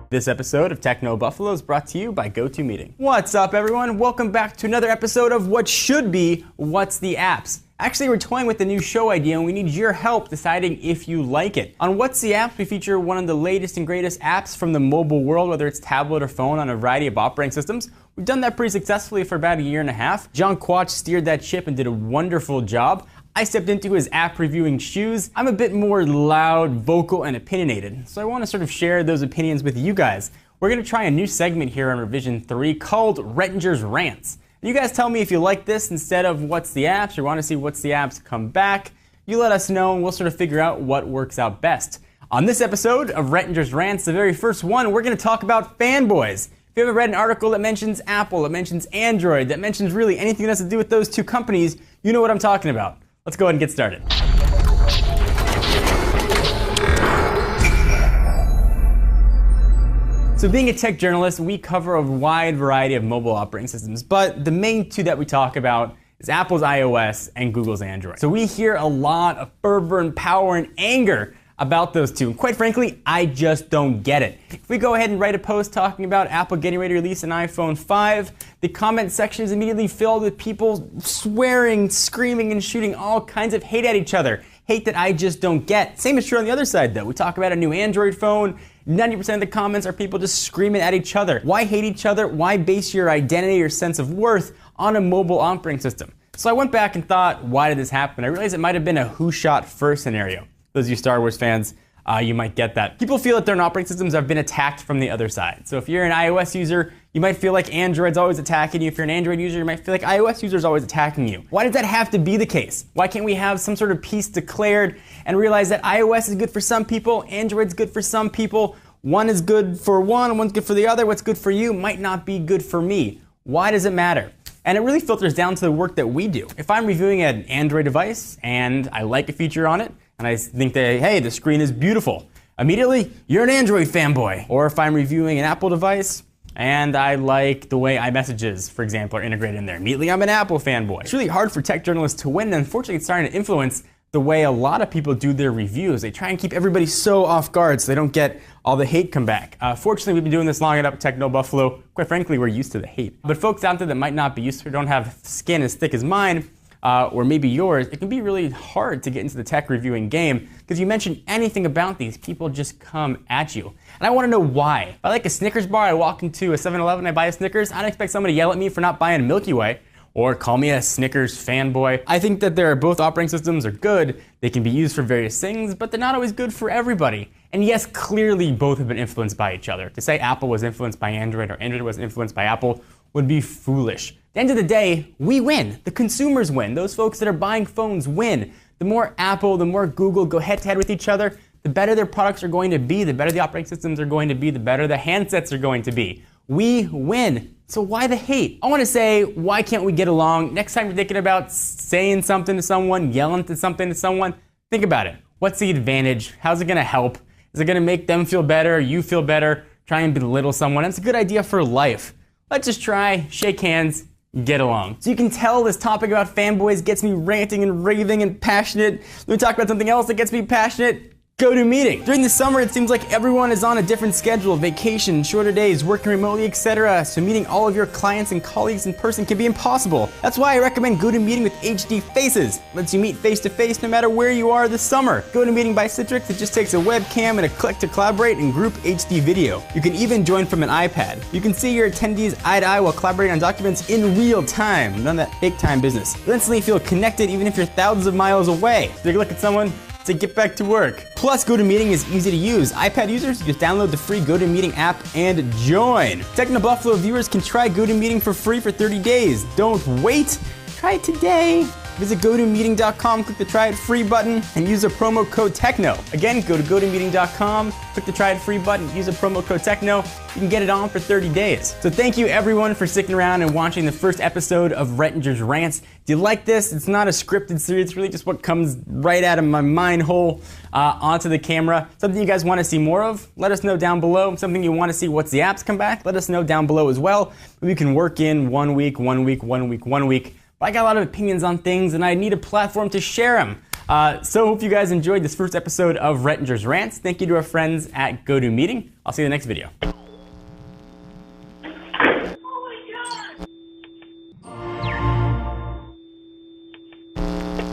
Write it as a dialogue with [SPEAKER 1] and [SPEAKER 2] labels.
[SPEAKER 1] This episode of Techno Buffalo is brought to you by GoToMeeting. What's up, everyone? Welcome back to another episode of what should be What's the Apps? Actually, we're toying with a new show idea, and we need your help deciding if you like it. On What's the Apps, we feature one of the latest and greatest apps from the mobile world, whether it's tablet or phone, on a variety of operating systems. We've done that pretty successfully for about a year and a half. John Quach steered that ship and did a wonderful job. I stepped into his app reviewing shoes. I'm a bit more loud, vocal, and opinionated, so I want to sort of share those opinions with you guys. We're going to try a new segment here on Revision 3 called Rettinger's Rants. You guys tell me if you like this instead of What's the Apps, or want to see What's the Apps come back. You let us know, and we'll sort of figure out what works out best. On this episode of Rettinger's Rants, the very first one, we're going to talk about fanboys. If you haven't read an article that mentions Apple, that mentions Android, that mentions really anything that has to do with those two companies, you know what I'm talking about. Let's go ahead and get started. So being a tech journalist, we cover a wide variety of mobile operating systems, but the main two that we talk about is Apple's iOS and Google's Android. So we hear a lot of fervor and power and anger about those two. And quite frankly, I just don't get it. If we go ahead and write a post talking about Apple getting ready to release an iPhone 5, the comment section is immediately filled with people swearing, screaming, and shooting all kinds of hate at each other. Hate that I just don't get. Same is true on the other side, though. We talk about a new Android phone. 90% of the comments are people just screaming at each other. Why hate each other? Why base your identity or sense of worth on a mobile operating system? So I went back and thought, why did this happen? I realized it might have been a who shot first scenario. Those of you Star Wars fans, you might get that. People feel that their operating systems have been attacked from the other side. So if you're an iOS user, you might feel like Android's always attacking you. If you're an Android user, you might feel like iOS users are always attacking you. Why does that have to be the case? Why can't we have some sort of peace declared and realize that iOS is good for some people, Android's good for some people, one is good for one, one's good for the other, what's good for you might not be good for me. Why does it matter? And it really filters down to the work that we do. If I'm reviewing an Android device and I like a feature on it, and I think that, hey, the screen is beautiful, immediately, you're an Android fanboy. Or if I'm reviewing an Apple device and I like the way iMessages, for example, are integrated in there, immediately I'm an Apple fanboy. It's really hard for tech journalists to win, and unfortunately it's starting to influence the way a lot of people do their reviews. They try and keep everybody so off guard so they don't get all the hate come back. Fortunately, we've been doing this long enough at Techno Buffalo. Quite frankly, we're used to the hate. But folks out there that might not be used to it, don't have skin as thick as mine, or maybe yours, it can be really hard to get into the tech reviewing game because you mention anything about these, people just come at you. And I want to know why. If I like a Snickers bar, I walk into a 7-Eleven, I buy a Snickers, I don't expect someone to yell at me for not buying a Milky Way or call me a Snickers fanboy. I think that both operating systems are good. They can be used for various things, but they're not always good for everybody. And yes, clearly both have been influenced by each other. To say Apple was influenced by Android or Android was influenced by Apple would be foolish. At the end of the day, we win. The consumers win. Those folks that are buying phones win. The more Apple, the more Google go head-to-head with each other, the better their products are going to be, the better the operating systems are going to be, the better the handsets are going to be. We win. So why the hate? I want to say, why can't we get along? Next time you're thinking about saying something to someone, yelling to something to someone, think about it. What's the advantage? How's it going to help? Is it going to make them feel better, you feel better? Try and belittle someone. It's a good idea for life. Let's just try, shake hands, get along. So you can tell this topic about fanboys gets me ranting and raving and passionate. Let me talk about something else that gets me passionate. GoToMeeting. During the summer, it seems like everyone is on a different schedule, vacation, shorter days, working remotely, etc. So meeting all of your clients and colleagues in person can be impossible. That's why I recommend GoToMeeting with HD Faces. Lets you meet face to face no matter where you are this summer. GoToMeeting by Citrix, it just takes a webcam and a click to collaborate in group HD video. You can even join from an iPad. You can see your attendees eye to eye while collaborating on documents in real time. None of that fake time business. You'll instantly feel connected even if you're thousands of miles away. Take a look at someone, to get back to work. Plus, GoToMeeting is easy to use. iPad users, you just download the free GoToMeeting app and join. Techno Buffalo viewers can try GoToMeeting for free for 30 days. Don't wait. Try it today. Visit GoToMeeting.com, click the Try It Free button, and use a promo code TECHNO. Again, go to GoToMeeting.com, click the Try It Free button, use a promo code TECHNO. You can get it on for 30 days. So thank you everyone for sticking around and watching the first episode of Rettinger's Rants. Do you like this? It's not a scripted series, it's really just what comes right out of my mind hole onto the camera. Something you guys want to see more of? Let us know down below. Something you want to see What's the Apps come back? Let us know down below as well. We can work in 1 week, 1 week, 1 week, 1 week. But I got a lot of opinions on things and I need a platform to share them. So hope you guys enjoyed this first episode of Rettinger's Rants. Thank you to our friends at GoToMeeting. I'll see you in the next video.